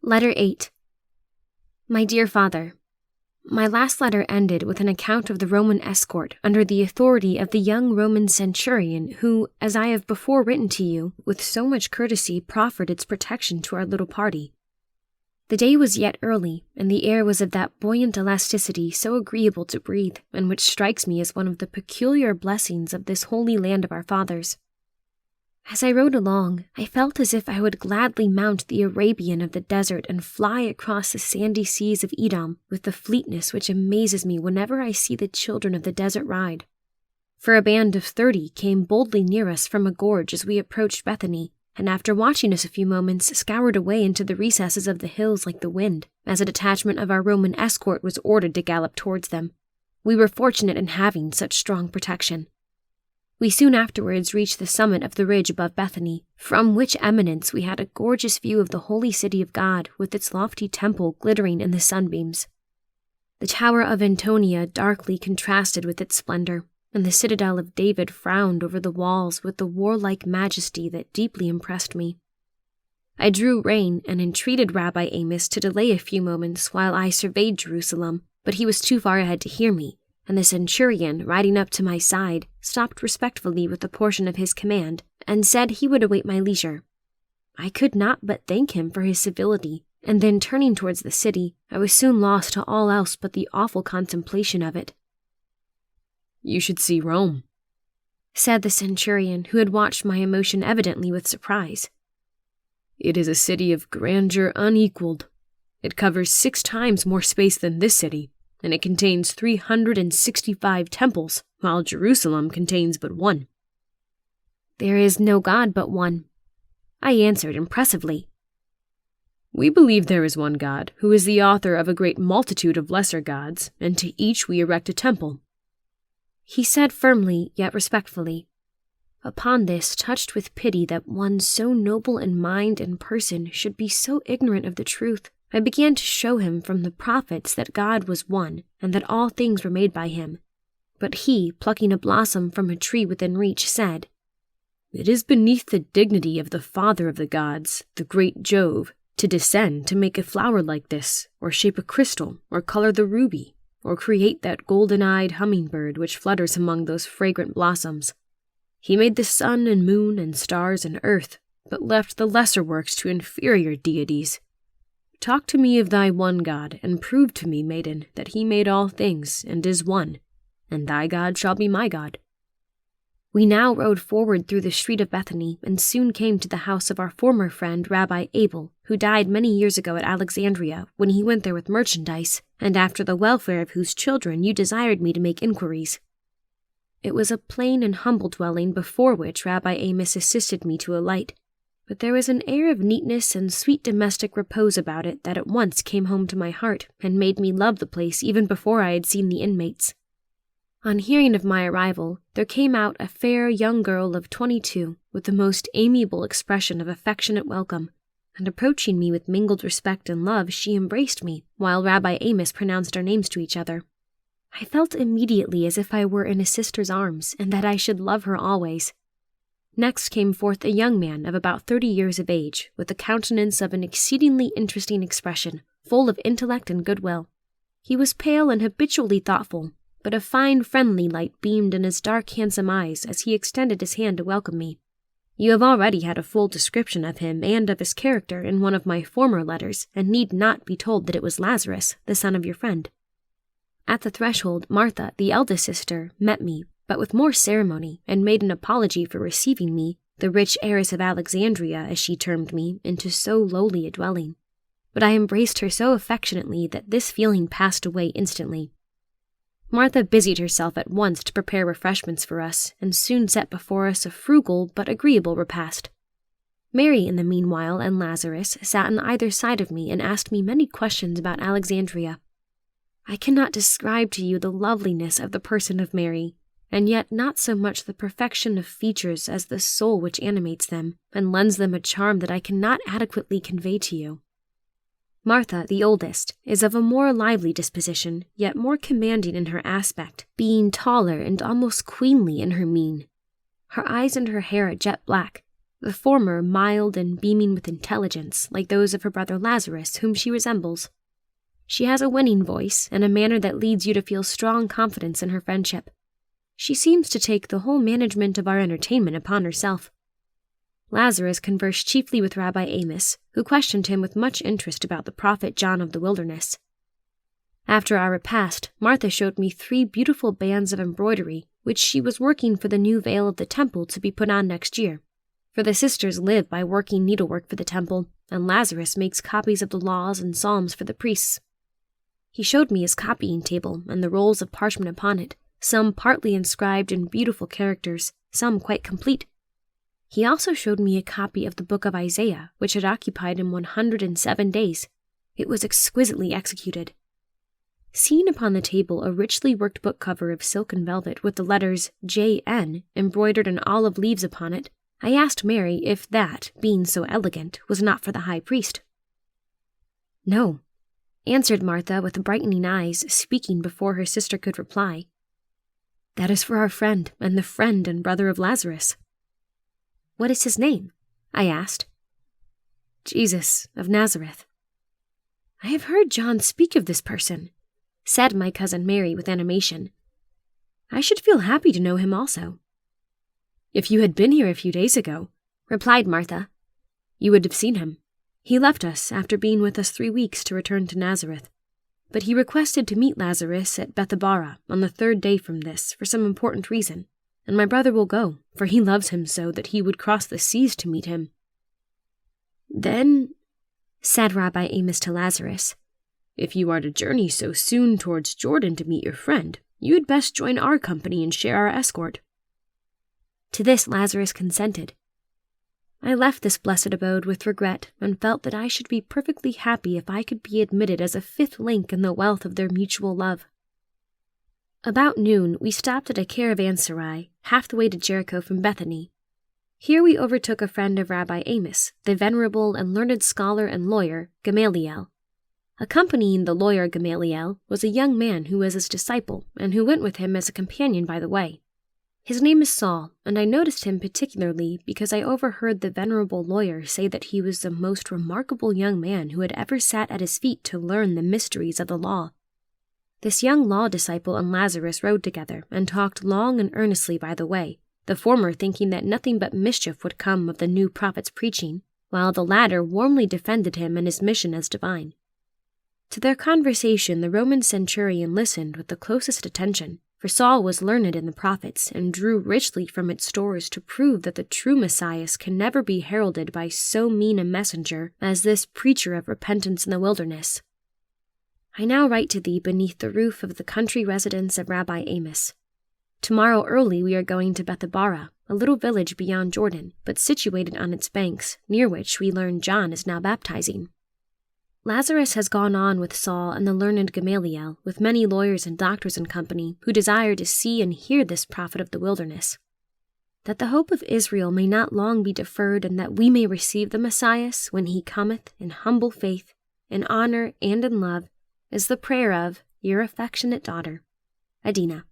Letter 8. My dear Father, my last letter ended with an account of the Roman escort under the authority of the young Roman centurion who, as I have before written to you, with so much courtesy proffered its protection to our little party. The day was yet early, and the air was of that buoyant elasticity so agreeable to breathe, and which strikes me as one of the peculiar blessings of this holy land of our fathers. As I rode along, I felt as if I would gladly mount the Arabian of the desert and fly across the sandy seas of Edom with the fleetness which amazes me whenever I see the children of the desert ride. For a band of 30 came boldly near us from a gorge as we approached Bethany, and after watching us a few moments, scoured away into the recesses of the hills like the wind, as a detachment of our Roman escort was ordered to gallop towards them. We were fortunate in having such strong protection. We soon afterwards reached the summit of the ridge above Bethany, from which eminence we had a gorgeous view of the holy city of God, with its lofty temple glittering in the sunbeams. The tower of Antonia darkly contrasted with its splendor, and the citadel of David frowned over the walls with the warlike majesty that deeply impressed me. I drew rein and entreated Rabbi Amos to delay a few moments while I surveyed Jerusalem, but he was too far ahead to hear me, and the centurion, riding up to my side, stopped respectfully with a portion of his command, and said he would await my leisure. I could not but thank him for his civility, and then turning towards the city, I was soon lost to all else but the awful contemplation of it. "You should see Rome," said the centurion, who had watched my emotion evidently with surprise. "It is a city of grandeur unequaled. It covers 6 times more space than this city, and it contains 365 temples, while Jerusalem contains but 1. "There is no God but one," I answered impressively. "We believe there is one God, who is the author of a great multitude of lesser gods, and to each we erect a temple," he said firmly yet respectfully. Upon this, touched with pity that one so noble in mind and person should be so ignorant of the truth, I began to show him from the prophets that God was one, and that all things were made by him. But he, plucking a blossom from a tree within reach, said, "It is beneath the dignity of the father of the gods, the great Jove, to descend to make a flower like this, or shape a crystal, or color the ruby, or create that golden-eyed hummingbird which flutters among those fragrant blossoms. He made the sun and moon and stars and earth, but left the lesser works to inferior deities. Talk to me of thy one God, and prove to me, maiden, that he made all things, and is one, and thy God shall be my God." We now rode forward through the street of Bethany, and soon came to the house of our former friend Rabbi Abel, who died many years ago at Alexandria, when he went there with merchandise, and after the welfare of whose children you desired me to make inquiries. It was a plain and humble dwelling before which Rabbi Amos assisted me to alight, but there was an air of neatness and sweet domestic repose about it that at once came home to my heart and made me love the place even before I had seen the inmates. On hearing of my arrival, there came out a fair young girl of 22 with the most amiable expression of affectionate welcome, and approaching me with mingled respect and love, she embraced me, while Rabbi Amos pronounced our names to each other. I felt immediately as if I were in a sister's arms, and that I should love her always. Next came forth a young man of about 30 years of age, with a countenance of an exceedingly interesting expression, full of intellect and goodwill. He was pale and habitually thoughtful, but a fine friendly light beamed in his dark handsome eyes as he extended his hand to welcome me. You have already had a full description of him and of his character in one of my former letters, and need not be told that it was Lazarus, the son of your friend. At the threshold, Martha, the eldest sister, met me, but with more ceremony, and made an apology for receiving me, the rich heiress of Alexandria, as she termed me, into so lowly a dwelling. But I embraced her so affectionately that this feeling passed away instantly. Martha busied herself at once to prepare refreshments for us, and soon set before us a frugal but agreeable repast. Mary, in the meanwhile, and Lazarus sat on either side of me and asked me many questions about Alexandria. I cannot describe to you the loveliness of the person of Mary, and yet not so much the perfection of features as the soul which animates them, and lends them a charm that I cannot adequately convey to you. Martha, the oldest, is of a more lively disposition, yet more commanding in her aspect, being taller and almost queenly in her mien. Her eyes and her hair are jet black, the former mild and beaming with intelligence like those of her brother Lazarus, whom she resembles. She has a winning voice and a manner that leads you to feel strong confidence in her friendship. She seems to take the whole management of our entertainment upon herself. Lazarus conversed chiefly with Rabbi Amos, who questioned him with much interest about the prophet John of the wilderness. After our repast, Martha showed me 3 beautiful bands of embroidery, which she was working for the new veil of the temple to be put on next year. For the sisters live by working needlework for the temple, and Lazarus makes copies of the laws and psalms for the priests. He showed me his copying table and the rolls of parchment upon it, some partly inscribed in beautiful characters, some quite complete. He also showed me a copy of the book of Isaiah, which had occupied him 107 days. It was exquisitely executed. Seeing upon the table a richly worked book cover of silk and velvet with the letters J.N. embroidered in olive leaves upon it, I asked Mary if that, being so elegant, was not for the high priest. "No," answered Martha with brightening eyes, speaking before her sister could reply. "That is for our friend, and the friend and brother of Lazarus." "What is his name?" I asked. "Jesus of Nazareth." "I have heard John speak of this person," said my cousin Mary with animation. "I should feel happy to know him also." "If you had been here a few days ago," replied Martha, "you would have seen him. He left us after being with us 3 weeks to return to Nazareth. But he requested to meet Lazarus at Bethabara on the 3rd day from this for some important reason, and my brother will go, for he loves him so that he would cross the seas to meet him." "Then," said Rabbi Amos to Lazarus, "if you are to journey so soon towards Jordan to meet your friend, you had best join our company and share our escort." To this Lazarus consented. I left this blessed abode with regret and felt that I should be perfectly happy if I could be admitted as a 5th link in the wealth of their mutual love. About noon, we stopped at a caravanserai, half the way to Jericho from Bethany. Here we overtook a friend of Rabbi Amos, the venerable and learned scholar and lawyer, Gamaliel. Accompanying the lawyer Gamaliel was a young man who was his disciple and who went with him as a companion by the way. His name is Saul, and I noticed him particularly because I overheard the venerable lawyer say that he was the most remarkable young man who had ever sat at his feet to learn the mysteries of the law. This young law disciple and Lazarus rode together and talked long and earnestly by the way, the former thinking that nothing but mischief would come of the new prophet's preaching, while the latter warmly defended him and his mission as divine. To their conversation the Roman centurion listened with the closest attention, for Saul was learned in the prophets and drew richly from its stores to prove that the true Messiah can never be heralded by so mean a messenger as this preacher of repentance in the wilderness. I now write to thee beneath the roof of the country residence of Rabbi Amos. Tomorrow early we are going to Bethabara, a little village beyond Jordan, but situated on its banks, near which we learn John is now baptizing. Lazarus has gone on with Saul and the learned Gamaliel, with many lawyers and doctors in company, who desire to see and hear this prophet of the wilderness. That the hope of Israel may not long be deferred, and that we may receive the Messiah when he cometh in humble faith, in honor and in love, is the prayer of your affectionate daughter, Adina.